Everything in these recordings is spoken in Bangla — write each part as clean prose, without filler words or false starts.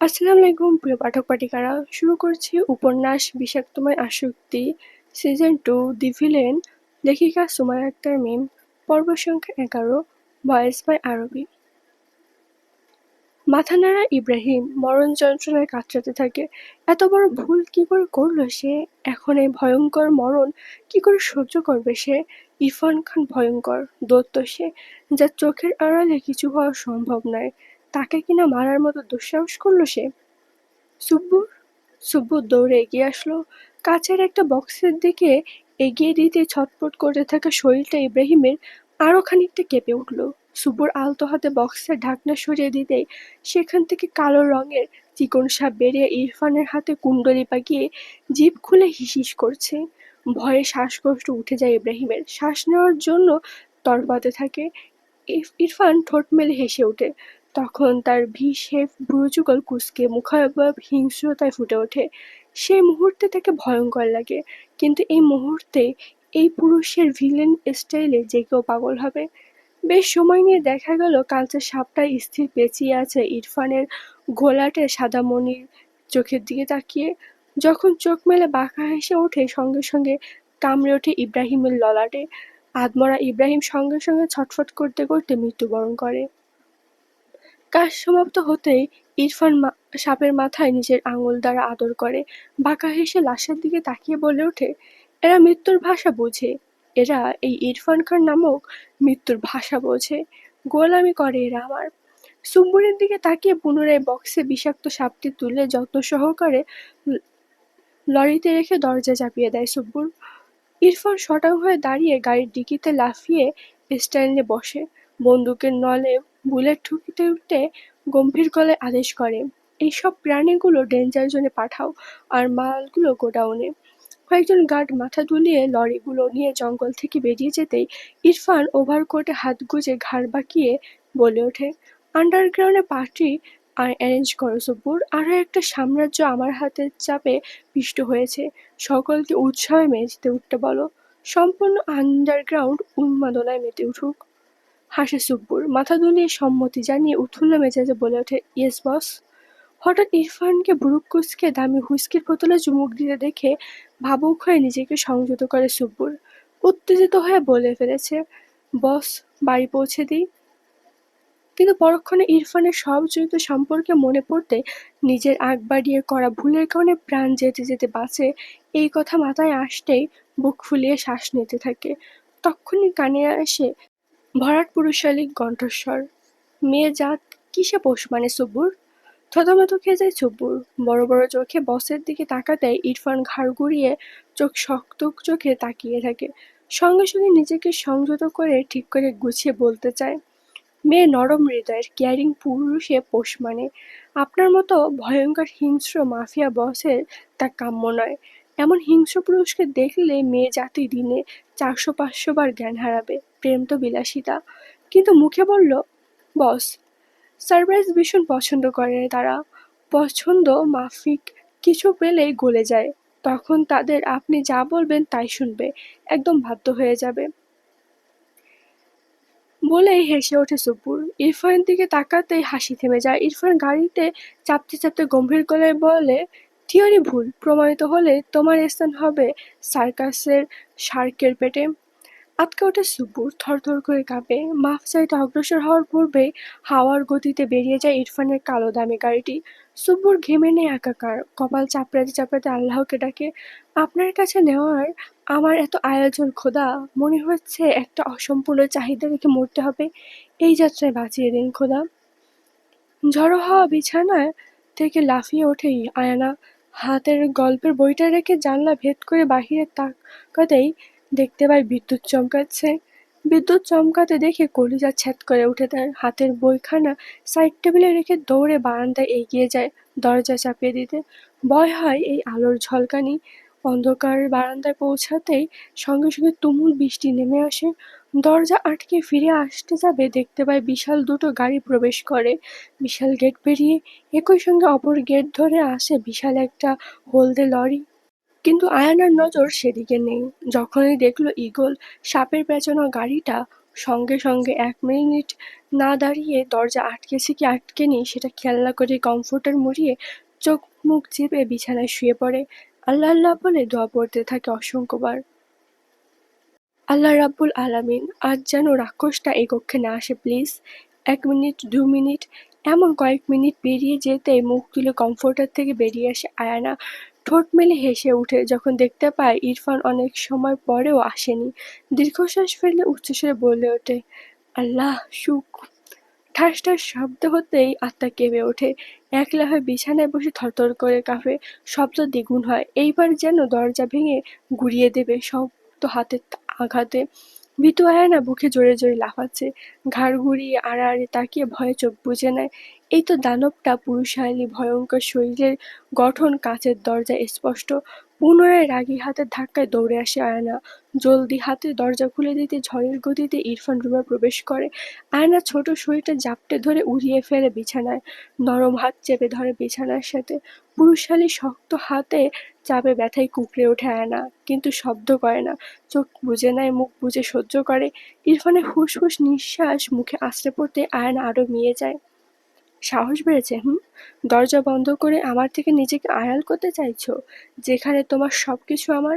আসসালামু আলাইকুম প্রিয় পাঠক পাঠিকারা, শুরু করছি উপন্যাস বিষাক্তময় আসক্তি সিজন 2 দি ভিলেন, লেখিকা সুমাইয়া আক্তার মিম, পর্ব সংখ্যা 11, ভয়েস বাই আরবি। মাথা নাড়া ইব্রাহিম মরণ যন্ত্রণায় কাতরাতে থাকে। এত বড় ভুল কি করে করলো সে? এখন এই ভয়ঙ্কর মরণ কি করে সহ্য করবে সে? ইরফান খান ভয়ঙ্কর দৈত্য সে, যার চোখের আড়ালে কিছু হওয়া সম্ভব নয়। তাকে কিনা মারার মতো দুঃসাহস করলো সে। সুব্বুর সুব্বুর দৌড়ে এগিয়ে আসলো, কাচের একটা বক্সের দিকে এগিয়ে দিতে ছটফট করতে থাকা শরীরটা ইব্রাহিমের আরো খানিকটা কেঁপে উঠল। সুব্বুর আলতো হাতে বক্সের ঢাকনা সরিয়ে দিতেই সেখান থেকে কালো রঙের চিকন সাপ বেরিয়ে ইরফানের হাতে কুণ্ডলি পাকিয়ে জিভ খুলে হিসিস করছে। ভয়ে শ্বাসকষ্ট উঠে যায় ইব্রাহিমের, শ্বাস নেওয়ার জন্য তড়পাতে থাকে। ইরফান ঠোঁট মেলে হেসে ওঠে। তখন তার ভি-শেপ ভ্রুযুগল কুঁচকে মুখাবয়ব হিংস্রতায় ফুটে ওঠে। সেই মুহূর্তে তাকে ভয়ঙ্কর লাগে, কিন্তু এই মুহূর্তে এই পুরুষের ভিলেন স্টাইলে যে কেউ পাগল হবে। বেশ সময় নিয়ে দেখা গেল কালচে সাপটা স্থির পেঁচিয়ে আছে ইরফানের ঘোলাটে সাদা মণির চোখের দিকে তাকিয়ে। যখন চোখ মেলে বাঁকা হেসে ওঠে, সঙ্গে সঙ্গে কামড়ে ওঠে ইব্রাহিমের ললাটে। আধমরা ইব্রাহিম সঙ্গে সঙ্গে ছটফট করতে করতে মৃত্যুবরণ করে। কাজ সমাপ্ত হতেই ইরফান সাপের মাথায় নিজের আঙুল দ্বারা আদর করে, বাঁকা হেসে লাশের দিকে তাকিয়ে বলে ওঠে, এরা মৃত্যুর ভাষা বোঝে। এরা এই ইরফান খান নামক মৃত্যুর ভাষা বোঝে। গোলামি করে এরা আমার। সুব্বুরের দিকে তাকিয়ে পুনরায় বক্সে বিষাক্ত সাপটি তুলে যত্ন সহকারে লরিতে রেখে দরজা চাপিয়ে দেয় সুব্বুর। ইরফান সটাং হয়ে দাঁড়িয়ে গাড়ির ডিকিতে লাফিয়ে স্ট্যান্ডে বসে, বন্দুকের নলে বুলেট ঠুকতে উঠতে গম্ভীর গলায় আদেশ করে, এইসব প্রাণীগুলো ডেঞ্জার জোনে পাঠাও, আর মালগুলো গোডাউনে। কয়েকজন গার্ড মাথা দুলিয়ে লরিগুলো নিয়ে জঙ্গল থেকে বেরিয়ে যেতেই ইরফান ওভারকোটে হাত গুজে ঘাড় বাঁকিয়ে বলে ওঠে, আন্ডারগ্রাউন্ডে পার্টি অ্যারেঞ্জ করো সুব্বুর। আরো একটা সাম্রাজ্য আমার হাতের চাপে পিষ্ট হয়েছে। সকলকে উৎসাহে মেতে উঠতে বলো। সম্পূর্ণ আন্ডারগ্রাউন্ড উন্মাদনায় মেতে উঠুক। হাসে সুব্বুর, মাথা দুলিয়ে সম্মতি জানিয়ে উৎফুল্ল মেজাজে বলে ওঠে, ইয়েস বস। হঠাৎ ইরফানকে ভ্রুক কুঁচকে দামি হুইস্কির বোতলে চুমুক দিতে দেখে ভাবুক হয়ে নিজেকে সংযত করে সুব্বুর। উত্তেজিত হয়ে বলে ফেলেছে, বস, বাড়ি পৌঁছে দিই। কিন্তু পরক্ষণে ইরফানের সব চরিত্র সম্পর্কে মনে পড়তে নিজের আগ বাড়িয়ে করা ভুলের কারণে প্রাণ যেতে যেতে বাঁচে, এই কথা মাথায় আসতেই বুক ফুলিয়ে শ্বাস নিতে থাকে। তক্ষুনি কানে আসে ভরাট পুরুষালী কণ্ঠস্বর, মেয়ে জাত কিসে পোষ মানে সুব্বুর? থতমত খেয়ে যায় সুব্বুর। বড় বড় চোখে বসের দিকে তাকাতেই ইরফান ঘাড় ঘুরিয়ে চোখ শক্ত চোখে তাকিয়ে থাকে। সঙ্গে সঙ্গে নিজেকে সংযত করে ঠিক করে গুছিয়ে বলতে চায়, মেয়ে নরম হৃদয়ের কেয়ারিং পুরুষে পোষ মানে। আপনার মতো ভয়ঙ্কর হিংস্র মাফিয়া বসের তা কাম্য নয়। এমন হিংস্র পুরুষকে দেখলে মেয়ে জাতি দিনে 400-500 বার জ্ঞান হারাবে। প্রেম তো বিলাসিতা। কিন্তু মুখে বলল, বস, সারপ্রাইজ ভীষণ পছন্দ করে তারা। পছন্দ মাফিক কিছু পেলেই গলে যায়। তখন তাদের আপনি যা বলবেন তাই শুনবে, একদম বাধ্য হয়ে যাবে। বলেই হেসে ওঠে সুব্বুর। ইরফানের দিকে তাকাতেই হাসি থেমে যায়। ইরফান গাড়িতে চাপতে চাপতে গম্ভীর গলায় বলে, থিওরি ভুল প্রমাণিত হলে তোমার স্থান হবে সার্কাসের শার্কের পেটে। আঁতকে ওঠে সুব্বুর, থরথর করে কাঁপে। মাফ চাইতে অগ্রসর হওয়ার পূর্বেই হাওয়ার গতিতে বেরিয়ে যায় ইরফানের কালো দামি গাড়িটি। সুব্বুর ঘেমে নেয় একাকার, কপাল চাপড়াতে চাপড়াতে আল্লাহকে ডাকে, আপনার কাছে নেওয়ার আমার এত আয়োজন খোদা, মনে হচ্ছে একটা অসম্পূর্ণ চাহিদা রেখে মরতে হবে। এই যাত্রায় বাঁচিয়ে দিন খোদা। ঝড়ো হাওয়া বিছানায় থেকে লাফিয়ে ওঠেই আয়ানা, হাতের গল্পের বইটা রেখে জানলা ভেদ করে বাহিরে তাকাতেই দেখতে পায় বিদ্যুৎ চমকাচ্ছে। বিদ্যুৎ চমকাতে দেখে কলিজা ছ্যাদ করে ওঠে তার। হাতের বইখানা সাইড টেবিলে রেখে দৌড়ে বারান্দায় এগিয়ে যায় দরজা চাপিয়ে দিতে। ভয় হয় এই আলোর ঝলকানি। অন্ধকার বারান্দায় পৌঁছাতেই সঙ্গে সঙ্গে তুমুল বৃষ্টি নেমে আসে। দরজা আটকে ফিরে আসতে যাবে দেখতে পায় বিশাল দুটো গাড়ি প্রবেশ করে। বিশাল গেট পেরিয়ে একই সঙ্গে অপর গেট ধরে আসে বিশাল একটা হলদে লরি। কিন্তু আয়ানার নজর সেদিকে নেই। যখনই দেখল ঈগল সাপের পেঁচানো গাড়িটা, সঙ্গে সঙ্গে 1 মিনিট না দাঁড়িয়ে দরজা আটকেছে কি আটকেনি সেটা খেয়াল না করে কমফোর্টার মুড়িয়ে চোখ মুখ চেপে বিছানায় শুয়ে পড়ে। আল্লাহ আল্লাহ বলে দোয়া পড়তে থাকে অসংখ্যবার। আল্লাহ রাব্বুল আলামিন, আজ যেন রাক্ষসটা এই কক্ষে না আসে প্লিজ। 1 মিনিট, 2 মিনিট, এমন কয়েক মিনিট পেরিয়ে যেতেই মুখ তুলে কমফোর্টার থেকে বেরিয়ে আসে আয়ানা। ঠোঁট মেলে হেসে ওঠে যখন দেখতে পায় ইরফান অনেক সময় পরেও আসেনি। দীর্ঘশ্বাস ফেলে উচ্চস্বরে বলে ওঠে, আল্লাহ সুখ। ঠাস ঠাস শব্দ হতেই আত্মা কেঁপে ওঠে। একলা হয়ে বিছানায় বসে থরথর করে কাঁপে। শব্দ দ্বিগুণ হয়। এইবার যেন দরজা ভেঙে গুঁড়িয়ে দেবে শক্ত হাতের আঘাতে। ভীতু আয়ানা বুকে জোরে জোরে লাফাচ্ছে। ঘাড় ঘুরিয়ে আড়াআড়ি তাকিয়ে ভয়ে চোখ বুজে নেয়। এই তো দানবটা পুরুষালী ভয়ঙ্কর শরীরের গঠন কাচের দরজায় স্পষ্ট। পুনরায় রাগী হাতের ধাক্কায় দৌড়ে আসে আয়না। জলদি হাতে দরজা খুলে দিতে ঝড়ের গতিতে ইরফান রুমে প্রবেশ করে। আয়না ছোট শরীরটা জাপটে ধরে উড়িয়ে ফেলে বিছানায়। নরম হাত চেপে ধরে বিছানার সাথে। পুরুষালী শক্ত হাতে চাপে ব্যথায় কুঁকড়ে ওঠে আয়না, কিন্তু শব্দ করে না। চোখ বুজে নেয়, মুখ বুজে সহ্য করে। ইরফানের হুস নিঃশ্বাস মুখে আছড়ে পড়তে আয়না আরো মিয়ে যায়। সাহস বেড়েছে, হুম? দরজা বন্ধ করে আমার থেকে নিজেকে আড়াল করতে চাইছো, যেখানে তোমার সবকিছু আমার।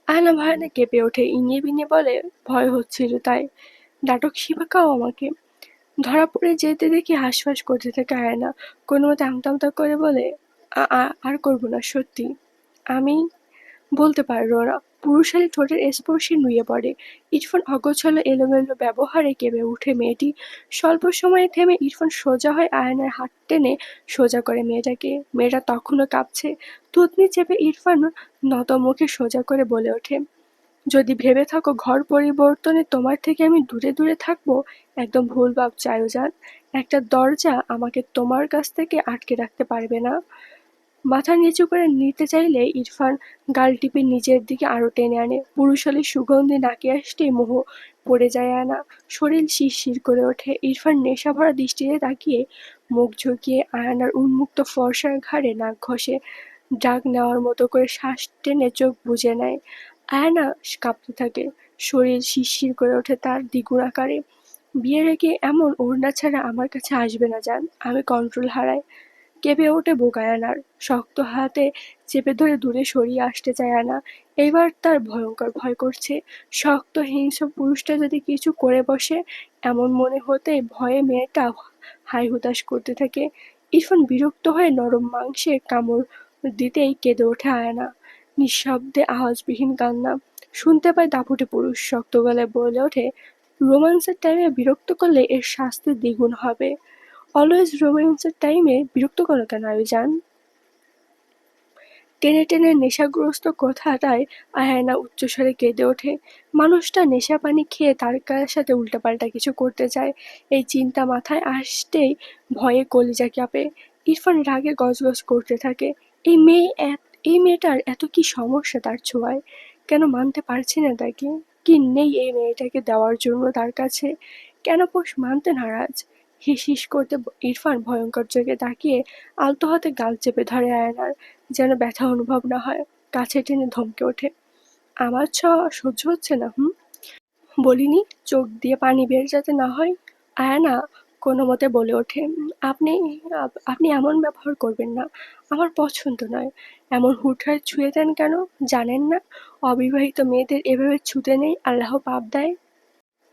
আয়না ভয়ানক কেঁপে ওঠে, ইনিয়ে বিনিয়ে বলে, ভয় হচ্ছিল তাই। নাটক শিখাও আমাকে। ধরা পড়ে যেতে দেখে হাঁসফাঁস করতে থাকে আয়না। কোনো মতে আমতা করে বলে, আর করবো না, সত্যি। আমি বলতে পারল না। পুরুষালী ঠোঁটের স্পর্শে নুয়ে পড়ে। ইরফান অগোছালো এলোমেলো ব্যবহারে কেঁপে উঠে মেয়েটি। স্বল্প সময়ে থেমে ইরফান সোজা হয়ে আয়নার হাত টেনে সোজা করে মেয়েটাকে। মেয়েটা তখনও কাঁপছে। থুতনি চেপে ইরফান নত মুখে সোজা করে বলে ওঠে, যদি ভেবে থাকো ঘর পরিবর্তনে তোমার থেকে আমি দূরে দূরে থাকবো, একদম ভুল ভাবছো আয়োজান। একটা দরজা আমাকে তোমার কাছ থেকে আটকে রাখতে পারবে না। মাথা নিচু করে নিতে চাইলে ইরফান গাল টিপে নিজের দিকে আরো টেনে আনে। পুরুষালী সুগন্ধি নাকে আসতেই মোহ পড়ে যায় আয়না। শরীর শিরশির করে ওঠে। ইরফান নেশা ভরা দৃষ্টিতে তাকিয়ে মুখ ঝুঁকিয়ে আয়নার উন্মুক্ত ফর্সার ঘাড়ে নাক ঘষে। ডাক নেওয়ার মতো করে শ্বাস টেনে চোখ বুজে নেয়। আয়না কাঁপতে থাকে। শরীর শিরশির করে ওঠে তার দ্বিগুণ আকারে। বিয়ের আগে এমন ওড়না ছাড়া আমার কাছে আসবে না জান। আমি কন্ট্রোল হারাই। কেঁপে ওঠে বুক আয়নার। শক্ত হাতে চেপে ধরে দূরে সরিয়ে আসতে চায় আয়না। এইবার তার ভয়ঙ্কর ভয় করছে। শক্ত হিংস্র পুরুষটা যদি কিছু করে বসে, এমন মনে হতেই ভয়ে মেয়েটা হাই হুতাশ করতে থাকে। ইরফান বিরক্ত হয়ে নরম মাংসে কামড় দিতেই কেঁদে ওঠে আয়না। নিঃশব্দে আওয়াজবিহীন কান্না। শুনতে পায় দাপুটে পুরুষ শক্ত গলায় বলে ওঠে, রোমান্সের টাইমে বিরক্ত করলে এর শাস্তি দ্বিগুণ হবে। অলওয়েজ রোম্যান্সের টাইমে বিরক্ত করো কেন আয়োজান? টেনে টেনে নেশাগ্রস্ত কথাটায় আয়ানা উচ্চস্বরে কেঁদে ওঠে। মানুষটা নেশা পানি খেয়ে তার সাথে উল্টাপাল্টা কিছু করতে চায়। এই চিন্তা মাথায় আসতেই ভয়ে কলিজা কাঁপে। ইরফান রাগে গজগজ করতে থাকে। এই মেয়ে এই মেয়েটার এত কি সমস্যা তার ছোঁয়ায়? কেন মানতে পারছি না তাকে? কি নেই এই মেয়েটাকে দেওয়ার জন্য তার কাছে? কেন পোষ মানতে নারাজ? হিস হিস করতে ইরফান ভয়ঙ্কর চোখে তাকিয়ে আলতো হাতে গাল চেপে ধরে আয়নার, যেন ব্যথা অনুভব না হয়। কাছে টেনে ধমকে ওঠে, আমার ছোঁয়া সহ্য হচ্ছে না, হুম? বলিনি চোখ দিয়ে পানি বের যাতে না হয়? আয়ানা কোনো মতে বলে ওঠে, আপনি আপনি এমন ব্যবহার করবেন না। আমার পছন্দ নয়। এমন হুটহাট ছুঁয়ে দেন কেন? জানেন না অবিবাহিত মেয়েদের এভাবে ছুঁতে নেই, আল্লাহ পাপ দেয়।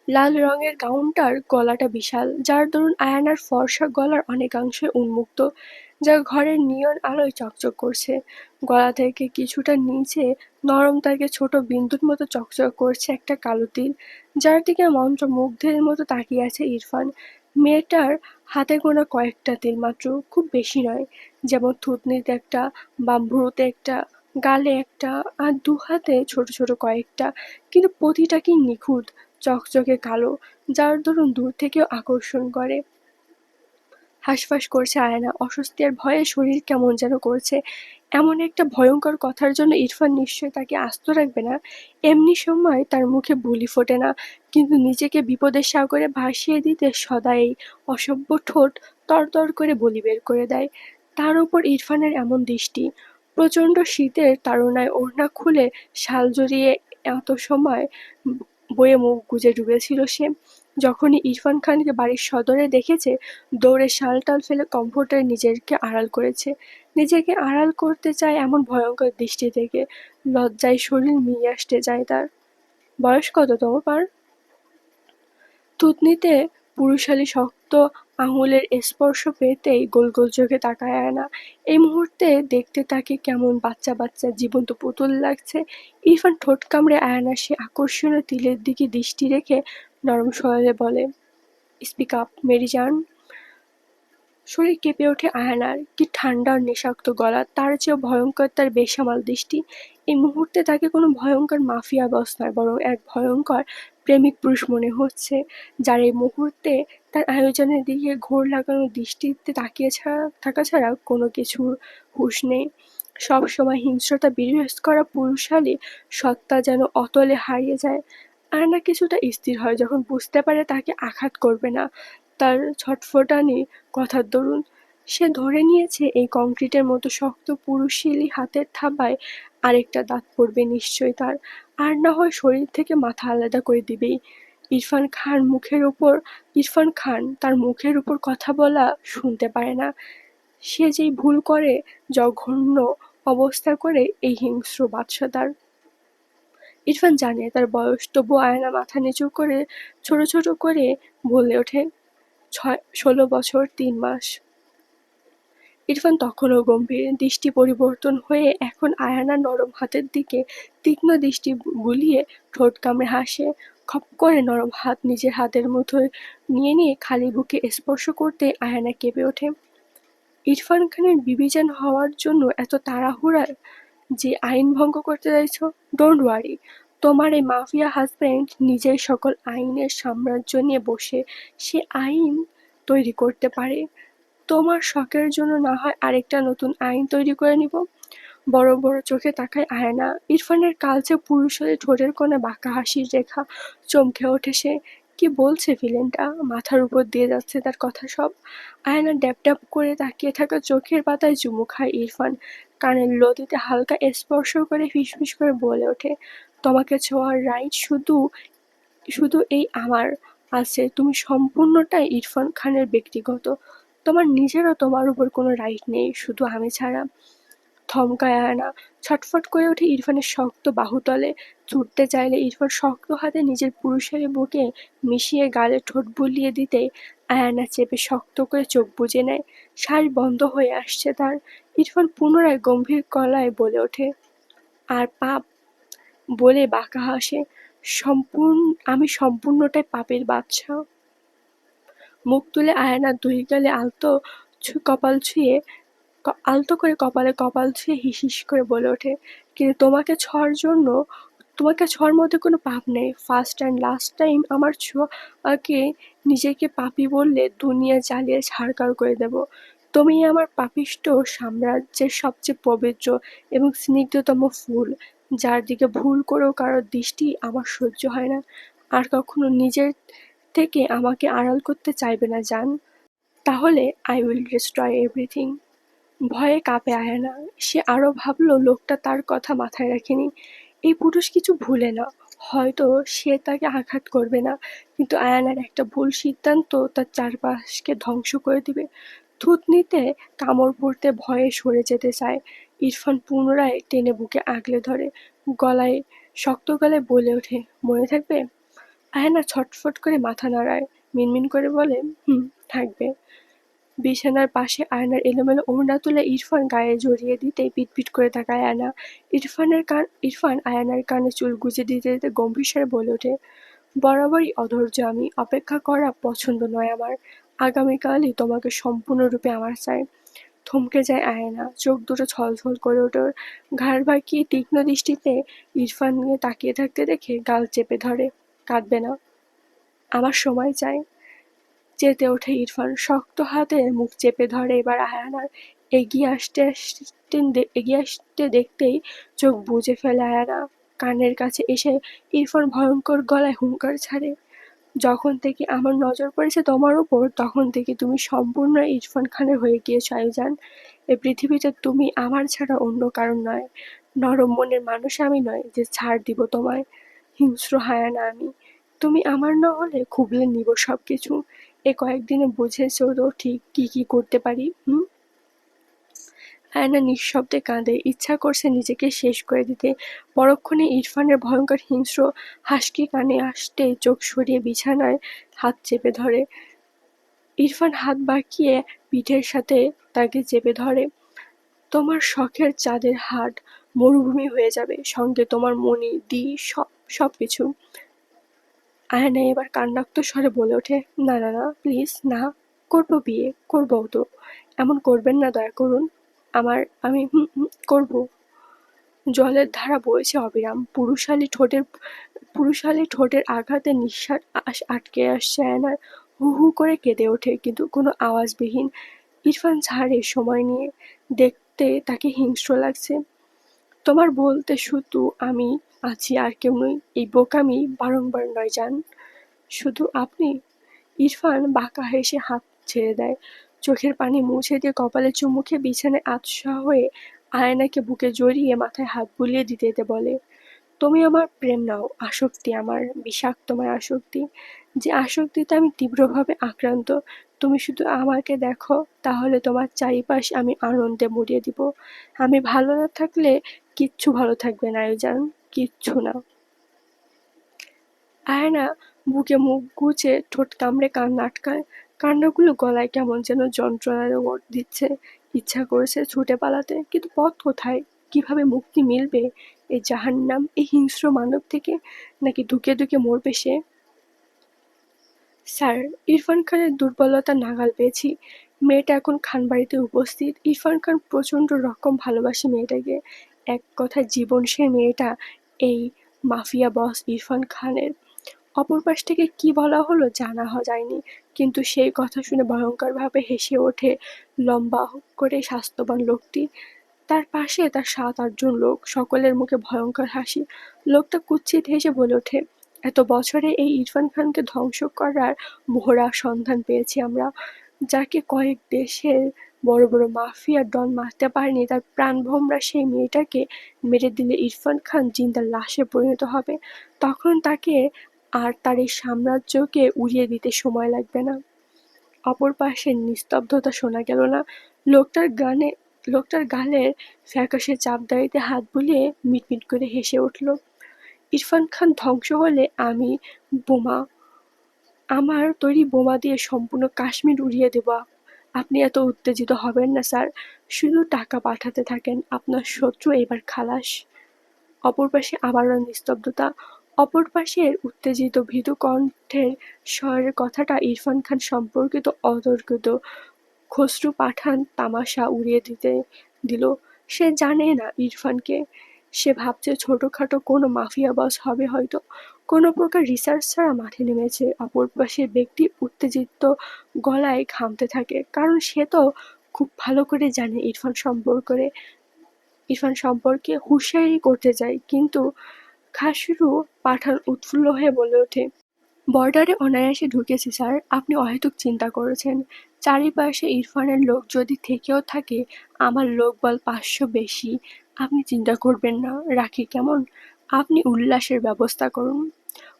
লাল রঙের গাউনটার গলাটা বিশাল, যার দরুন আয়ানার ফর্সা গলার অনেকাংশই উন্মুক্ত, যা ঘরের নিয়ন আলোয় চকচক করছে। গলা থেকে কিছুটা নিচে নরম তাকে ছোট বিন্দুর মতো চকচক করছে একটা কালো তিল, যার দিকে মন্ত্রমুগ্ধের মতো তাকিয়ে আছে ইরফান। মেয়েটার হাতে গোনা কয়েকটা তিল মাত্র, খুব বেশি নয়। যেমন থুতনিতে একটা, বা ভ্রুতে একটা, গালে একটা, আর দু হাতে ছোট ছোট কয়েকটা, কিন্তু প্রতিটা কি নিখুঁত, চকচকে কালো, যার দরুন দূর থেকেও আকর্ষণ করে। হাঁসফাঁস করছে আয়না, অস্বস্তি আর ভয়ে শরীর কেমন যেন করছে। এমন একটা ভয়ঙ্কর কথার জন্য ইরফান নিশ্চয় তাকে আস্ত রাখবে না। এমনি সময় তার মুখে বুলি ফোটে না, কিন্তু নিজেকে বিপদের সাগরে ভাসিয়ে দিতে সদা এই অসভ্য ঠোঁট তরতর করে বলি বের করে দেয়। তার উপর ইরফানের এমন দৃষ্টি। প্রচণ্ড শীতের তাড়নায় ওড়না খুলে শাল জড়িয়ে এত সময় বয়ে মুখ গুজে ডুবেছিল সে। যখনই ইরফান খানকে বাড়ির সদরে দেখেছে, দৌড়ে শাল-টাল ফেলে কমফোর্টারে নিজেকে আড়াল করেছে। নিজেকে আড়াল করতে চায় এমন ভয়ঙ্কর দৃষ্টি থেকে লজ্জায় শরীর মিয়ে আসতে যায় তার। বয়স কত তোমার? থুতনিতে পুরুষালি শক্ত আঙুলের স্পর্শ পেতেই গোল গোল চোখে তাকায় আয়না। এই মুহূর্তে দেখতে তাকে কেমন বাচ্চা বাচ্চা জীবন্ত পুতুল লাগছে। ইরফান ঠোঁট কামড়ে আয়নার সে আকর্ষণীয় তিলের দিকে দৃষ্টি রেখে নরম স্বরে বলে, স্পিক আপ মেরি জান। শরীর কেঁপে ওঠে আয়নার। কি ঠান্ডা আর নেশাক্ত গলা! তার চেয়েও ভয়ঙ্কর তার বেসামাল দৃষ্টি। এই মুহূর্তে তাকে কোনো ভয়ঙ্কর মাফিয়া বস নয়, বরং এক ভয়ঙ্কর প্রেমিক পুরুষ মনে হচ্ছে, যার এই মুহূর্তে তার আয়োজনের দিকে ঘোর লাগানো দৃষ্টিতে তাকিয়ে থাকা ছাড়া কোনো কিছুর হুঁশ নেই। সবসময় হিংস্রতা বিরোধ করা পুরুষালী সত্তা যেন অতলে হারিয়ে যায়। আয়না কিছুটা স্থির হয় যখন বুঝতে পারে তাকে আঘাত করবে না তার ছটফটানি কথার দরুন। সে ধরে নিয়েছে এই কংক্রিটের মতো শক্ত পুরুষশীলী হাতের থাবায় আরেকটা দাঁত পড়বে নিশ্চয়ই তার, আর না হয় শরীর থেকে মাথা আলাদা করে দিবেই। ইরফান খান তার মুখের উপর কথা বলা শুনতে পারে না। সে যেই ভুল করে, জঘন্য অবস্থা করে এই হিংস্র বাদশা তার। ইরফান জানে তার বয়স, তবু আয়না মাথা নিচু করে ছোট ছোট করে বলে ওঠে, 16 বছর 3 মাস। ইরফান তখনও গম্ভীর, দৃষ্টি পরিবর্তন হয়ে এখন আয়ানার নরম হাতের দিকে তীক্ষ্ণ দৃষ্টি বুলিয়ে ঠোঁট কামড়ে হাসে। খপ করে নরম হাত নিজের হাতের মুঠোয় নিয়ে খালি বুকে স্পর্শ করতে আয়ানা কেঁপে ওঠে। ইরফান খানের বিবিজান হওয়ার জন্য এত তাড়াহুড়া যে আইন ভঙ্গ করতে চাইছ? ডোন্ট ওয়ারি, তোমার এই মাফিয়া হাজব্যান্ড নিজের সকল আইনের সাম্রাজ্য নিয়ে বসে সে আইন তৈরি করতে পারে। তোমার শখের জন্য না হয় আরেকটা নতুন আইন তৈরি করে নিব। বড় বড় চোখে তাকায় আয়না। ইরফানের কালচে পুরুষালী ঠোঁটের কোণে বাঁকা হাসির রেখা। চমকে ওঠে সে। কি বলছে ভিলেনটা? মাথার উপর দিয়ে যাচ্ছে তার কথা সব। আয়না ড্যাব ড্যাব করে তাকিয়ে থাকা চোখের পাতায় চুমু খায় ইরফান। কানের লতিতে হালকা স্পর্শ করে ফিসফিস করে বলে ওঠে, তোমাকে ছোঁয়ার রাইট শুধু শুধু এই আমার আছে। তুমি সম্পূর্ণটাই ইরফান খানের ব্যক্তিগত। তোমার নিজেরও তোমার উপর কোনো রাইট নেই, শুধু আমি ছাড়া। থমকায় আয়না। ছটফট করে ওঠে ইরফানের শক্ত বাহুতলে। ছুটতে চাইলে ইরফান শক্ত হাতে নিজের পুরুষালী বুকে মিশিয়ে গালে ঠোঁট বুলিয়ে দিতেই আয়না চেপে শক্ত করে চোখ বুজে নেয়। শ্বাস বন্ধ হয়ে আসছে তার। ইরফান পুনরায় গম্ভীর গলায় বলে ওঠে, আর পাপ? বলে বাঁকা হাসে। আমি সম্পূর্ণটাই পাপের বাদশা। মুখ তুলে আয়না দুই গালে আলতো করে কপালে কপাল ছুঁয়ে হিস হিস করে বলে ওঠে, কিন্তু তোমাকে ছোঁয়ার মধ্যে কোনো পাপ নেই। ফার্স্ট অ্যান্ড লাস্ট টাইম আমার ছোঁয়াকে নিজেকে পাপী বললে দুনিয়া জ্বালিয়ে ছাড়খাড় করে দেব। তুমি আমার পাপিষ্ঠ সাম্রাজ্যের সবচেয়ে পবিত্র এবং স্নিগ্ধতম ফুল, যার দিকে ভুল করেও কারোর দৃষ্টি আমার সহ্য হয় না। আর কখনো নিজের থেকে আমাকে আড়াল করতে চাইবে না জান। তাহলে আই উইল ডিস্ট্রয় এভরিথিং। ভয়ে কাঁপে আয়না। সে আরো ভাবল লোকটা তার কথা মাথায় রাখেনি। এই পুরুষ কিছু ভুলে না। হয়তো সে তাকে আঘাত করবে না, কিন্তু আয়ানার একটা ভুল সিদ্ধান্ত তার চারপাশকে ধ্বংস করে দিবে। থুতনিতে কামড় পড়তে ভয়ে সরে যেতে চায়। ইরফান পুনরায় টেনে বুকে আগলে ধরে। গলায় শক্ত গলায় বলে ওঠে, মনে থাকবে? আয়না ছটফট করে মাথা নাড়ায়। মিনমিন করে বলে, হুম, থাকবে। বিছানার পাশে আয়নার এলোমেলো ওড়না তুলে ইরফান গায়ে জড়িয়ে দিতেই পিটপিট করে তাকায় আয়না। ইরফান আয়নার কানে চুল গুজে দিতে দিতে গম্ভীর স্বরে বলে ওঠে, বরাবরই অধৈর্য আমি। অপেক্ষা করা পছন্দ নয় আমার। আগামীকালই তোমাকে সম্পূর্ণরূপে আমার চাই। থমকে যায় আয়না। চোখ দুটো ছলছল করে ওঠে ওর। ঘাড় বাঁকিয়ে তীক্ষ্ণ দৃষ্টিতে ইরফানকে তাকিয়ে থাকতে দেখে গাল চেপে ধরে। কাঁদবে না। আমার সময় চাই। চেতে ওঠে ইরফান। শক্ত হাতে মুখ চেপে ধরে এবার আয়ানার। এগিয়ে আসতে দেখতেই চোখ বুজে ফেলে আয়ানা। কানের কাছে এসে ইরফান ভয়ঙ্কর গলায় হুঙ্কার ছাড়ে, যখন থেকে আমার নজর পড়েছে তোমার উপর, তখন থেকে তুমি সম্পূর্ণ ইরফান খানের হয়ে গিয়েছ আইজান। এই পৃথিবীতে তুমি আমার ছাড়া অন্য কারণ নয়। নরম মনের মানুষ আমি নয় যে ছাড় দিব তোমায়। হিংস্র হায়ানা আমি। তুমি আমার না হলে খুবলে নিব সবকিছু। এ কয়েকদিনে বুঝেছো তো ঠিক কি কি করতে পারি। আয়না নিঃশব্দে কাঁদে, ইচ্ছা করছে নিজেকে শেষ করে দিতে। পরক্ষণে ইরফানের ভয়ঙ্কর হিংস্র হাসকি কানে আসতেই চোখ সরিয়ে বিছানায় হাত চেপে ধরে। ইরফান হাত বাঁকিয়ে পিঠের সাথে তাকে চেপে ধরে। তোমার শখের চাঁদের হাট মরুভূমি হয়ে যাবে, সঙ্গে তোমার মনি দি সবকিছু। আয়না এবার কান্নাক্ত স্বরে বলে ওঠে, না না না, প্লিজ না, করবো বিয়ে, করবো তো। এমন করবেন না, দয়া করুন। আমি করবো। জলের ধারা বইছে অবিরাম। পুরুষালী ঠোঁটের আঘাতে নিঃশ্বাস আটকে আসছে আয়নার। হু হু করে কেঁদে ওঠে, কিন্তু কোনো আওয়াজবিহীন। ইরফান ঝাড়ে সময় নিয়ে। দেখতে তাকে হিংস্র লাগছে। তোমার বলতে শুধু আমি আছি, আর কেউ নই। এই বোকামি বারংবার নয় জান, শুধু আপনি। ইরফান বাঁকা হেসে হাত ছেড়ে দেয়, চোখের পানি মুছে দিয়ে কপালে চুমু খেয়ে বিছানায় আতশা হয়ে আয়নাকে বুকে জড়িয়ে মাথায় হাত বুলিয়ে দিতে বলে, তুমি আমার প্রেম নাও, আসক্তি আমার, বিষাক্তময় আসক্তি। যে আসক্তিতে আমি তীব্রভাবে আক্রান্ত। তুমি শুধু আমাকে দেখো, তাহলে তোমার চারিপাশ আমি আনন্দে মুড়িয়ে দিব। আমি ভালো না থাকলে কিচ্ছু ভালো থাকবে না আয়োজন, কিচ্ছু না। আয়না বুকে মুখ গুজে ঠোঁট কামড়ে কান্না আটকায়। কান্নাগুলো গলায় কেমন যেন যন্ত্রণার ওর দিচ্ছে। ইচ্ছা করেছে ছুটে পালাতে, কিন্তু পথ কোথায়? কিভাবে মুক্তি মিলবে এই জাহান্নাম, এই হিংস্র মানব থেকে? নাকি ধুকে ধুকে মরবে সে? স্যার, ইরফান খানের দুর্বলতা নাগাল পেয়েছি। মেয়েটা এখন খানবাড়িতে উপস্থিত। ইরফান খান প্রচণ্ড রকম ভালোবাসে মেয়েটাকে। এক কথায় জীবন সে মেয়েটা এই মাফিয়া বস ইরফান খানের। অপর পাশ থেকে কি বলা হলো জানা যায়নি, কিন্তু সেই কথা শুনে ভয়ঙ্করভাবে হেসে ওঠে লম্বা করে স্বাস্থ্যবান লোকটি। তার পাশে তার ৭-৮ জন লোক, সকলের মুখে ভয়ঙ্কর হাসি। লোকটা কুৎসিত হেসে বলে ওঠে, এত বছরে এই ইরফান খানকে ধ্বংস করার মহড়া সন্ধান পেয়েছি আমরা, যাকে কয়েক দেশের বড় বড় মাফিয়ার ডন মারতে পারেনি। তার প্রাণভোমরা সেই মেয়েটাকে মেরে দিলে ইরফান খান জিন্দা লাশে পরিণত হবে। তখন তাকে আর তার এই সাম্রাজ্যকে উড়িয়ে দিতে সময় লাগবে না। অপর পাশে নিস্তব্ধতা শোনা গেল না। লোকটার গালের ফ্যাকাশে চাপদাড়িতে হাত বুলিয়ে মিটমিট করে হেসে উঠল। ইরফান খান ধ্বংস হলে আমি বোমা আমার তৈরি বোমা দিয়ে সম্পূর্ণ কাশ্মীর উড়িয়ে দেব। আপনি এত উত্তেজিত হবেন না স্যার, শুধু টাকা পাঠাতে থাকেন, আপনার শত্রু এবার খালাস। অপর পাশে আবারও নিস্তব্ধতা। অপর পাশের উত্তেজিত ভীতু কণ্ঠের স্বরের কথাটা ইরফান খান সম্পর্কিত অতর্কিত খসরু পাঠান তামাশা উড়িয়ে দিল। সে জানে না ইরফানকে। সে ভাবছে ছোটখাটো কোনো মাফিয়া বস হবে হয়তো। কোনো প্রকার রিসার্চ ছাড়া মাঠে নেমেছে। অপর পাশের ব্যক্তি উত্তেজিত গলায় ঘামতে থাকে, কারণ সে তো খুব ভালো করে জানে ইরফান সম্পর্কে হুঁশিয়ারি করতে যায়, কিন্তু খসরু পাঠান উৎফুল্ল হয়ে বলে ওঠে, বর্ডারে অনায়াসে ঢুকেছি স্যার, আপনি অহেতুক চিন্তা করেছেন। চারিপাশে ইরফানের লোক যদি থেকেও থাকে, আমার লোকবল ৫০০ বেশি। আপনি চিন্তা করবেন না, রাখি কেমন? আপনি উল্লাসের ব্যবস্থা করুন।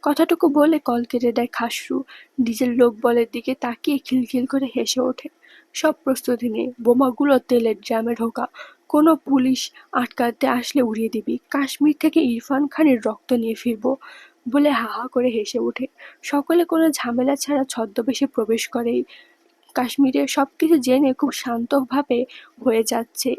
কথাটুকু বলে কল কেটে দেয় খসরু। নিজের লোকবলের দিকে তাকিয়ে খিলখিল করে হেসে ওঠে। সব প্রস্তুতি নে, বোমাগুলো তেলের ড্রামে ঢোকা। কোনো পুলিশ আটকাতে আসলে উড়িয়ে দিবি। কাশ্মীর থেকে ইরফান খানের রক্ত নিয়ে ফিরবো বলে হা হা করে হেসে ওঠে। সকলে কোনো ঝামেলা ছাড়া ছদ্মবেশে প্রবেশ করে। কাশ্মীরে সবকিছু জেনে খুব শান্তভাবে হয়ে যাচ্ছে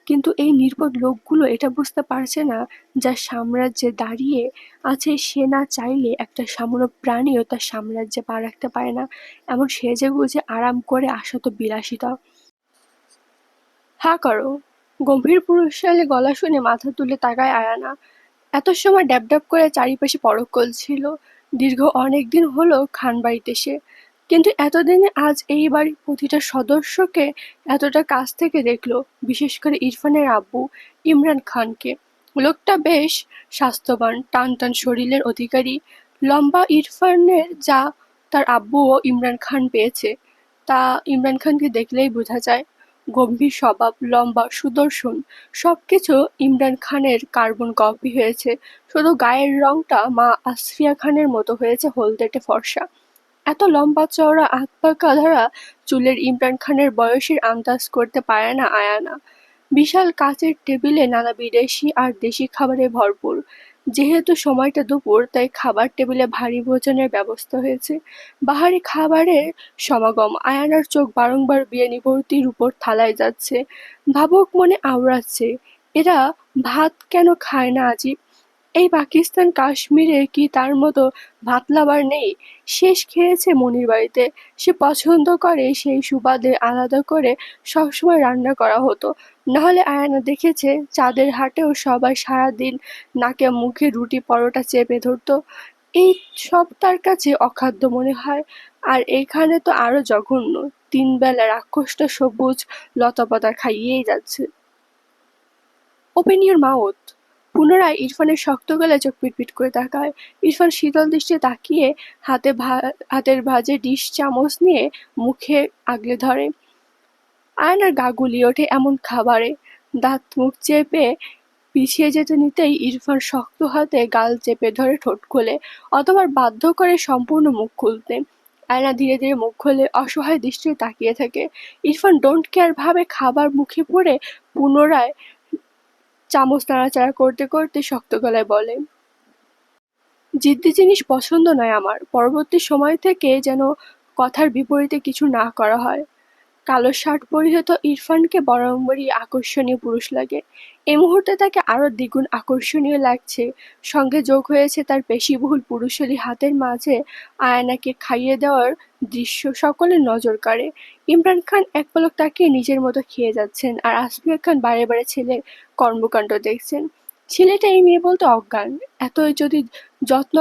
কিন্তু এই নির্বোধ লোকগুলো এটা বুঝতে পারছে না, যার সাম্রাজ্যে দাঁড়িয়ে আছে সে না চাইলে একটা সামান্য প্রাণীও তার সাম্রাজ্যে পা রাখতে পারে না। এমন সেজেগুজে আরাম করে আসা তো বিলাসিতা। হা করো। গম্ভীর পুরুষালী গলা শুনে মাথা তুলে তাকায় আয়ানা। এত সময় ড্যাব ড্যাব করে চারিপাশে পরক করছিল। দীর্ঘ অনেক দিন হলো খানবাড়িতে সে, কিন্তু এতদিনে আজ এই বাড়ির প্রতিটা সদস্যকে এতটা কাছ থেকে দেখলো, বিশেষ করে ইরফানের আব্বু ইমরান খানকে। লোকটা বেশ স্বাস্থ্যবান, টান টান শরীরের অধিকারী, লম্বা। ইরফানের যা তার আব্বুও ইমরান খান পেয়েছে, তা ইমরান খানকে দেখলেই বোঝা যায়। গম্ভীর স্বভাব, লম্বা, সুদর্শন, সবকিছু ইমরান খানের কার্বন কপি হয়েছে। শুধু গায়ের রংটা মা আসফিয়া খানের মতো হয়েছে হলদেটে ফর্সা। এত লম্বা চওড়া আধপাকা ধরা চুলের ইমরান খানের বয়সের আন্দাজ করতে পারে না আয়ানা। বিশাল কাচের টেবিলে নানা বিদেশি আর দেশি খাবারে ভরপুর। যেহেতু সময়টা দুপুর, তাই খাবার টেবিলে ভারী ভোজনের ব্যবস্থা হয়েছে। বাহারি খাবারের সমাগম। আয়ানার চোখ বারংবার বিরিয়ানি ভর্তি রূপোর থালায় যাচ্ছে। ভাবুক মনে আওড়াচ্ছে, এরা ভাত কেন খায় না আজিব? এই পাকিস্তান কাশ্মীরে কি তার মতো ভাত লাভার নেই? শেষ খেয়েছে মনির বাড়িতে। সে পছন্দ করে সেই সুবাদে আলাদা করে সবসময় রান্না করা হতো। নাহলে আয়ানা দেখেছে চাঁদের হাটেও সবাই সারাদিন নাকে মুখে রুটি পরোটা চেপে ধরতো। এই সব তার কাছে অখাদ্য মনে হয়। আর এখানে তো আরো জঘন্য, 3 বেলা রাক্ষসটা সবুজ লতাপাতা খাইয়েই যাচ্ছে। Open your mouth. পুনরায় ইরফানের শক্ত গলায় চোখ পিটপিট করে তাকায়। ইরফান শীতল দৃষ্টিতে তাকিয়ে হাতের ভাঁজে ডিশ চামচ নিয়ে মুখে আগলে ধরে। আয়নার গা গুলিয়ে ওঠে এমন খাবারে। দাঁত মুখ চেপে পিছিয়ে যেতে নিতেই ইরফান শক্ত হাতে গাল চেপে ধরে ঠোঁট খোলে, অতঃপর বাধ্য করে সম্পূর্ণ মুখ খুলতে। আয়না ধীরে ধীরে মুখ খোলে, অসহায় দৃষ্টিতে তাকিয়ে থাকে। ইরফান ডোন্ট কেয়ার ভাবে খাবার মুখে পুরে পুনরায় চামচ নাড়াচাড়া করতে করতে শক্ত গলায় বলে, জিদ্দি জিনিস পছন্দ নয় আমার। পরবর্তী সময় থেকে যেন কথার বিপরীতে কিছু না করা হয়। কালো শার্ট পরিহিত ইরফানকে বরাবরই আকর্ষণীয় পুরুষ লাগে। এই মুহূর্তে তাকে আরো দ্বিগুণ আকর্ষণীয় লাগছে। সঙ্গে যোগ হয়েছে তার পেশিবহুল পুরুষালী হাতের মাঝে আয়নাকে খাইয়ে দেওয়ার দৃশ্য সকলের নজর কাড়ে। ইমরান খান এক পলক তাকিয়ে নিজের মতো খেয়ে যাচ্ছেন, আর আসফিয়া খান বারে বারে ছেলের কর্মকাণ্ড দেখছেন। ছেলেটা এই মেয়ে বলতে অজ্ঞান। যত্ন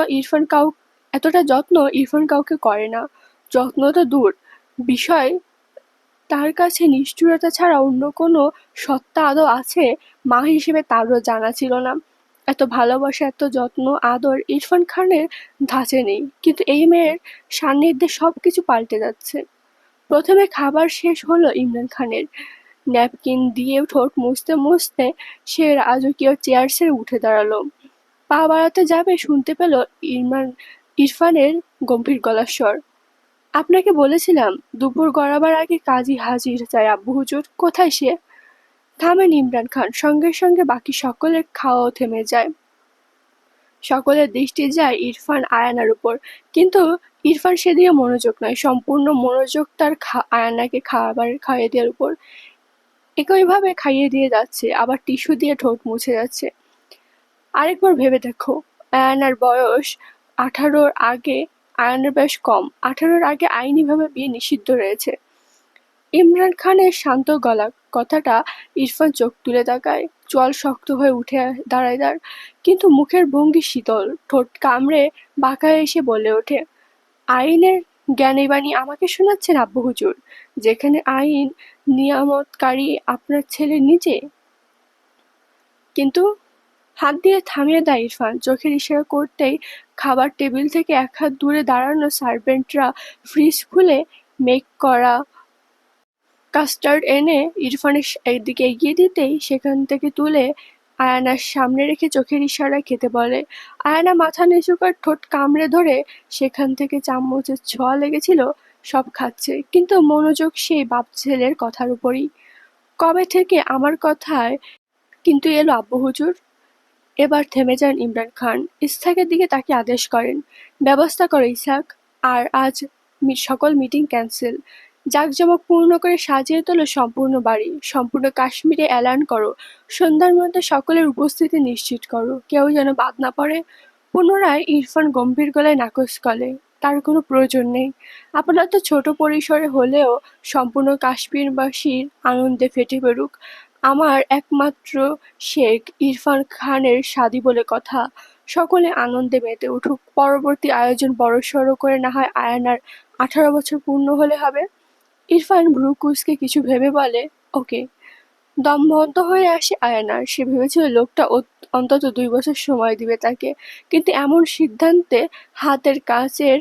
এতটা যত্ন ইরফান কাউকে করে না। যত্ন তো দূর বিষয়, তার কাছে নিষ্ঠুরতা ছাড়া অন্য কোনো সত্তা আদৌ আছে মা হিসেবে তারও জানা ছিল না। এত ভালোবাসা, এত যত্ন, আদর ইরফান খানের ধাঁচে নেই। কিন্তু এই মেয়ের সান্নিধ্যে সবকিছু পাল্টে যাচ্ছে। প্রথমে খাবার শেষ হলো ইমরান খানের। ন্যাপকিন দিয়ে ঠোঁট মুছতে মুছতে সে রাজকীয় চেয়ার ছেড়ে উঠে দাঁড়ালো। পা বাড়াতে যাবে শুনতে পেল ইরফানের গম্ভীর গলার স্বর, আপনাকে বলেছিলাম দুপুর গড়াবার আগে কাজী হাজির চাই আব্বু হুজুর। কোথায় সে? থামেন ইমরান খান। সঙ্গে সঙ্গে বাকি সকলের খাওয়াও থেমে যায়। সকলের দৃষ্টি যায় ইরফান আয়ানার উপর। কিন্তু ইরফান সেদিকে মনোযোগ নয়, সম্পূর্ণ মনোযোগ তার আয়ানাকে খাবার খাইয়ে দেওয়ার উপর। একইভাবে খাইয়ে দিয়ে যাচ্ছে, আবার টিস্যু দিয়ে ঠোঁট মুছে যাচ্ছে। আরেকবার ভেবে দেখো, আয়ানার বয়স 18-র আগে আয়ানার বয়স কম। 18-র আগে আইনিভাবে বিয়ে নিষিদ্ধ রয়েছে। ইমরান খানের শান্ত গলা কথাটা ইরফান চোখ তুলে তাকায়। চোয়াল শক্ত হয়ে উঠে দাঁড়ায় তার। কিন্তু মুখের ভঙ্গি শীতল। ঠোঁট কামড়ে বাঁকা এসে বলে ওঠে, আইনের জ্ঞানীবাণী আমাকে শোনাচ্ছেন আব্বু হুজুর? যেখানে আইন নিয়ামতকারী আপনার ছেলে নিজে। কিন্তু হাত দিয়ে থামিয়ে দেয় ইরফান। চোখের ইশারা করতেই খাবার টেবিল থেকে এক হাত দূরে দাঁড়ানো সার্ভেন্টরা ফ্রিজ খুলে মেক করা কাস্টার্ড এনে ইরফানের দিকে এগিয়ে দিতেই সেখান থেকে তুলে আয়ানার সামনে রেখে চোখের ইশারায় খেতে বলে। আয়ানা মাথা নিচু করে ঠোঁট কামড়ে ধরে সেখান থেকে চামচের ছোঁয়া লেগেছিল সব খাচ্ছে, কিন্তু মনোযোগ সেই বাপ ছেলের কথার উপরই। কবে থেকে আমার কথায় কিন্তু এলো আব্বু হুজুর? এবার থেমে যান ইমরান খান। ইসহাকের দিকে তাকে আদেশ করেন, ব্যবস্থা করো ইসহাক। আর আজ সকল মিটিং ক্যান্সেল। জাঁকজমকপূর্ণ করে সাজিয়ে তোলো সম্পূর্ণ বাড়ি। সম্পূর্ণ কাশ্মীরে এলান করো, সন্ধ্যার মধ্যে সকলের উপস্থিতি নিশ্চিত করো, কেউ যেন বাদ না পড়ে। পুনরায় ইরফান গম্ভীর গলায় নাকচ করে, তার কোনো প্রয়োজন নেই। আপনার তো ছোট পরিসরে হলেও সম্পূর্ণ কাশ্মীরবাসীর আনন্দে ফেটে পড়ুক। আমার একমাত্র শেখ ইরফান খানের শাদী বলে কথা। সকলে আনন্দে মেতে উঠুক। পরবর্তী আয়োজন বড়সড় করে না হয় আয়ানার 18 বছর পূর্ণ হলে হবে। ইরফান ভ্রু কুঁচকে কিছু ভেবে বলে, ওকে। দম বন্ধ হয়ে আসে আয়ানার। সে ভেবেছিল লোকটা অন্তত 2 বছর সময় দিবে তাকে। কিন্তু এমন সিদ্ধান্তে হাতের কাচের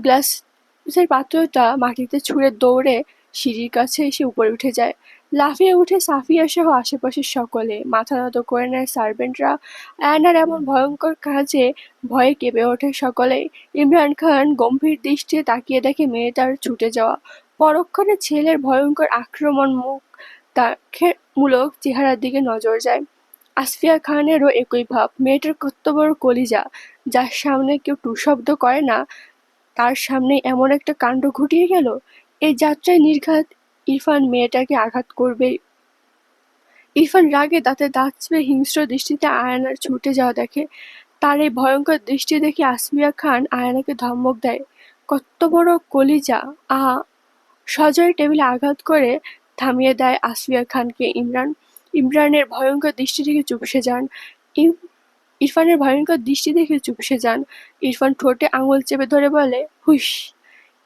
গ্লাসের পাত্রটা মাটিতে ছুঁড়ে দৌড়ে সিঁড়ির কাছে এসে উপরে উঠে যায়। লাফিয়ে উঠে সাফিয়া সহ আশেপাশের সকলে মাথা নত করে নেয় সার্ভেন্টরা। আয়নার এমন ভয়ঙ্কর কাজে ভয়ে কেঁপে ওঠে সকলেই। ইমরান খান গম্ভীর দৃষ্টিতে তাকিয়ে দেখে মেয়েটার ছুটে যাওয়া। পরক্ষণে ছেলের ভয়ঙ্কর আক্রমণ মুখ মূলক চেহারার দিকে নজর যায়। আসফিয়া খানেরও একই ভাব। মেয়েটার কত বড় কলিজা, যার সামনে কেউ টু শব্দ করে না, তার সামনে এমন একটা কাণ্ড ঘটিয়ে গেল। এই যাত্রায় নির্ঘাত ইরফান মেয়েটাকে আঘাত করবে। ইরফান রাগে দাঁতে দাঁত চেপে হিংস্র দৃষ্টিতে আয়নার ছুটে যাওয়া দেখে। তার এই ভয়ঙ্কর দৃষ্টি দেখে আসফিয়া খান আয়নাকে ধমক দেয়, কত বড় কলিজা! আহা! সজোরে টেবিলে আঘাত করে থামিয়ে দেয় আসফিয়া খানকে ইমরান। ইমরানের ভয়ঙ্কর দৃষ্টি দেখে চুপসে যান। ইরফানের ভয়ঙ্কর দৃষ্টি দেখে চুপসে যান। ইরফান ঠোঁটে আঙুল চেপে ধরে বলে, হুইস!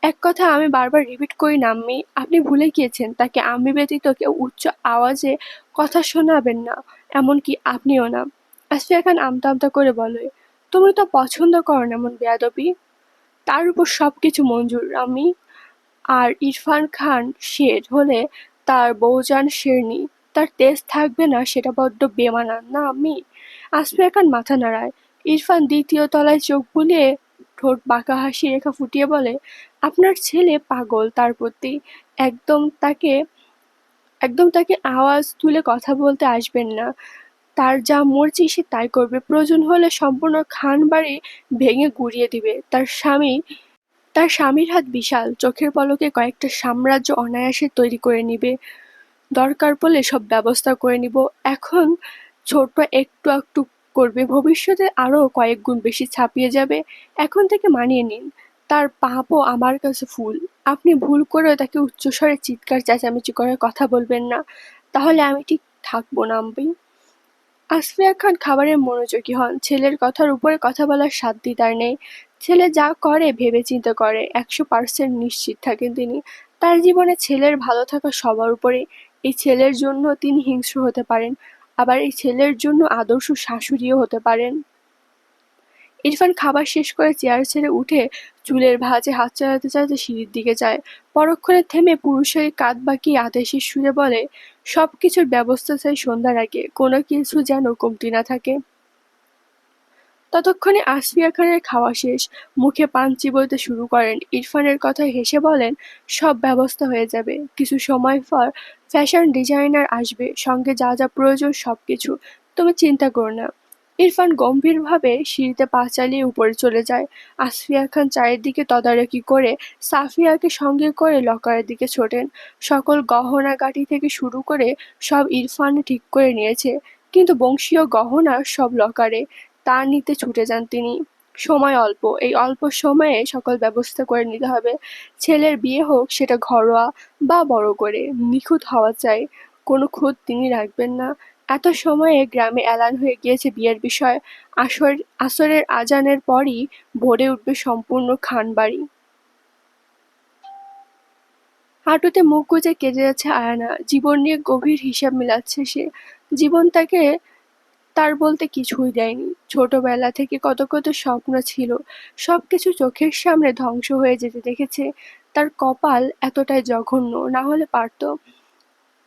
এক কথা আমি বারবার রিপিট করি না আম্মি, আপনি ভুলে গিয়েছেন তাকে আমি ব্যতীত কেউ উচ্চ আওয়াজে কথা শোনাবেন না, এমনকি আপনিও না। আসফিয়া খান আমতা আমতা করে বলে, তুমি তো পছন্দ করো না এমন বেয়াদবি। তার উপর সবকিছু মঞ্জুর আম্মি। আর ইরফান খান শের হলে তার বউজান শেরনি, তার তেজ থাকবে না সেটা বড্ড বেমানান না আম্মি? আসফিয়া খান মাথা নাড়ায়। ইরফান দ্বিতীয় তলায় চোখ বুলিয়ে ঠোঁট বাঁকা হাসি রেখা ফুটিয়ে বলে, আপনার ছেলে পাগল তার প্রতি। একদম তাকে একদম তাকে আওয়াজ তুলে কথা বলতে আসবেন না। তার যা মর্জি সে তাই করবে। প্রয়োজন হলে সম্পূর্ণ খান বাড়ি ভেঙে গুঁড়িয়ে দিবে। তার স্বামীর হাত বিশাল, চোখের পলকে কয়েকটা সাম্রাজ্য অনায়াসে তৈরি করে নিবে। দরকার পড়লে সব ব্যবস্থা করে নিব। এখন ছোট একটু একটু করবে, ভবিষ্যতে আরো কয়েক গুণ বেশি ছাপিয়ে যাবে। এখন থেকে মানিয়ে নিন। তার পাপও আমার কাছে ফুল। আপনি ভুল করেও তাকে উচ্চস্বরে চিৎকার চেঁচামেচি করে কথা বলবেন না, তাহলে আমি ঠিক থাকবো না আম্মি। আসফিয়া খান খাবারে মনোযোগী হন। ছেলের কথার উপরে কথা বলার সাধ্যই তার নেই। ছেলে যা করে ভেবেচিন্তে করে, 100% নিশ্চিত থাকেন তিনি। তার জীবনে ছেলের ভালো থাকা সবার উপরে। এই ছেলের জন্য তিনি হিংস্র হতে পারেন, আবার এই ছেলের জন্য আদর্শ শাশুড়িও হতে পারেন। ইরফান খাবার শেষ করে চেয়ার ছেড়ে উঠে চুলের ভাঁজে হাত চালাতে চালাতে সিঁড়ির দিকে যায়। পরক্ষণে থেমে পুরুষের কাঁধ বাঁকিয়ে আদেশের সুরে বলে, সবকিছুর ব্যবস্থা চাই সন্ধ্যার আগে, কোনো কিছু যেন কমতি না থাকে। ততক্ষণে আসফিয়া খানের খাওয়া শেষ। মুখে পান চিবোতে শুরু করেন। ইরফানের কথায় হেসে বলেন, সব ব্যবস্থা হয়ে যাবে। কিছু সময় পর ফ্যাশন ডিজাইনার আসবে, সঙ্গে যা যা প্রয়োজন সবকিছু। তুমি চিন্তা করো না। ইরফান গম্ভীরভাবে সিঁড়িতে পা চালিয়ে উপরে চলে যায়। আসফিয়া খান চারিদিকে তদারকি করে সাফিয়াকে সঙ্গে করে লকারের দিকে ছোটেন। সকল গহনা গাঁটি থেকে শুরু করে সব ইরফান ঠিক করে নিয়েছে, কিন্তু বংশীয় গহনা সব লকারে। তা নিতে ছুটে যান তিনি। সময় অল্প, এই অল্প সময়ে সকল ব্যবস্থা করে নিতে হবে। ছেলের বিয়ে হোক সেটা ঘরোয়া বা বড় করে, নিখুঁত হওয়া চাই। কোনো খুঁত তিনি রাখবেন না। এত সময়ে গ্রামে এলান হয়ে গিয়েছে বিয়ের বিষয়। আসরের আজানের পরই ভরে উঠবে সম্পূর্ণ খানবাড়ি। হাঁটুতে মুখ গুজে কেঁদে যাচ্ছে আয়ানা। জীবন নিয়ে গভীর হিসাব মিলাচ্ছে সে। জীবন তাকে তার বলতে কিছুই দেয়নি। ছোটবেলা থেকে কত কত স্বপ্ন ছিল, সবকিছু চোখের সামনে ধ্বংস হয়ে যেতে দেখেছে। তার কপাল এতটাই জঘন্য, না হলে পারত।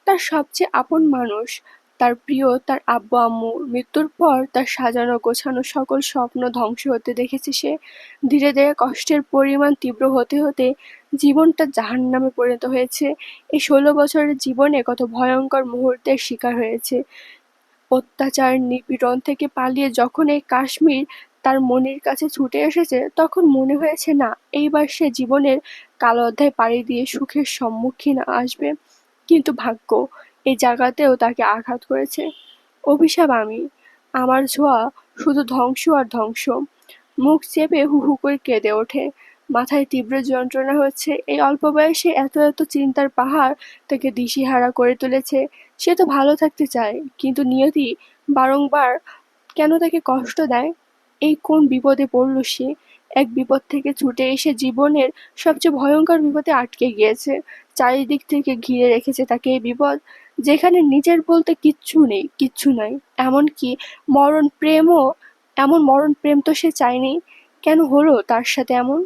তার সবচেয়ে আপন মানুষ, তার প্রিয় তার আব্বু আম্মু, মৃত্যুর পর তার সাজানো গোছানো সকল স্বপ্ন ধ্বংস হতে দেখেছে সে। ধীরে ধীরে কষ্টের পরিমাণ তীব্র হতে হতে জীবনটা জাহান্নামে পরিণত হয়েছে। এই 16 বছরের জীবনে কত ভয়ঙ্কর মুহূর্তের শিকার হয়েছে। অত্যাচার, নিপীড়ন থেকে পালিয়ে যখন এই কাশ্মীর তার মনির কাছে ছুটে এসেছে, তখন মনে হয়েছে না, এইবার সে জীবনের কালো অধ্যায় পাড়ি দিয়ে সুখের সম্মুখীন আসবে। কিন্তু ভাগ্য এই জায়গাতেও তাকে আঘাত করেছে। অভিশাপ আমি। আমার ছোঁয়া শুধু ধ্বংস আর ধ্বংস। মুখ চেপে হু হু করে কেঁদে ওঠে। মাথায় তীব্র যন্ত্রণা হচ্ছে। এই অল্প বয়সে এত এত চিন্তার পাহাড় তাকে দিশেহারা করে তুলেছে। সে তো ভালো থাকতে চায়, কিন্তু নিয়তি বারংবার কেন তাকে কষ্ট দেয়? এই কোন বিপদে পড়ল সে? এক বিপদ থেকে ছুটে এসে জীবনের সবচেয়ে ভয়ঙ্কর বিপদে আটকে গিয়েছে। চারিদিক থেকে ঘিরে রেখেছে তাকে এই বিপদ, যেখানে নিজের বলতে কিচ্ছু নেই, কিচ্ছু নাই। এমনকি মরণ প্রেমও এমন মরণ প্রেম তো সে চায়নি। কেন হলো তার সাথে এমন?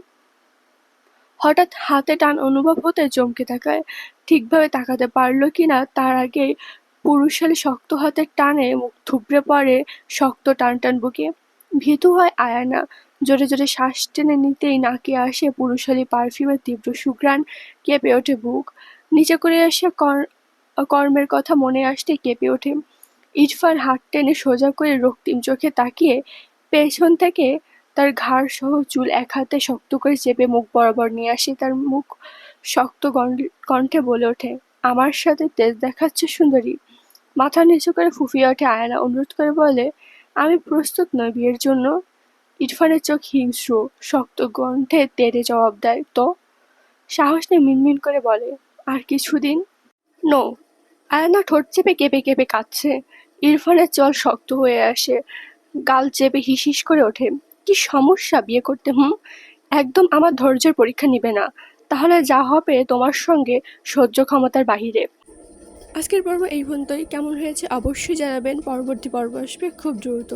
হঠাৎ হাতে টান অনুভব হতে চমকে তাকায়। ঠিকভাবে তাকাতে পারল কিনা তার আগেই পুরুষালী শক্ত হাতের টানে মুখ থুবড়ে পড়ে শক্ত টান বুকে। ভীতু হয় আয়ানা। জোরে জোরে শ্বাস টেনে নিতেই নাকে আসে পুরুষালী পারফিউমের তীব্র সুঘ্রাণ। কেঁপে ওঠে বুক। নিচে করে এসে কর্মের কথা মনে আসতেই কেঁপে ওঠে। ইরফান হাত টেনে সোজা করে রক্তিম চোখে তাকিয়ে পেছন থেকে তার ঘাড় সহ চুল এক হাতে শক্ত করে চেপে মুখ বরাবর নিয়ে আসে। তার মুখ শক্ত কণ্ঠে বলে ওঠে, আমার সাথে তেজ দেখাচ্ছে সুন্দরী? মাথা নিচু করে ফুঁফিয়ে ওঠে আয়ানা, অনুরোধ করে বলে, আমি প্রস্তুত নই বিয়ের জন্য। ইরফানের চোখ হিংস্র, শক্ত কণ্ঠে তেড়ে জবাব দেয়, তো? সাহস নিয়ে মিনমিন করে বলে, আর কিছুদিন। নো। আয়ানা ঠোঁট চেপে কেঁপে কেঁপে কাঁদছে। ইরফানের চল শক্ত হয়ে আসে, গাল চেপে হিসহিস করে ওঠে, কি সমস্যা বিয়ে করতে? একদম আমার ধৈর্যের পরীক্ষা নিবে না, তাহলে যা হবে তোমার সঙ্গে সহ্য ক্ষমতার বাহিরে। আজকের পর্ব এই পর্যন্তই। কেমন হয়েছে অবশ্যই জানাবেন। পরবর্তী পর্ব আসবে খুব দ্রুত।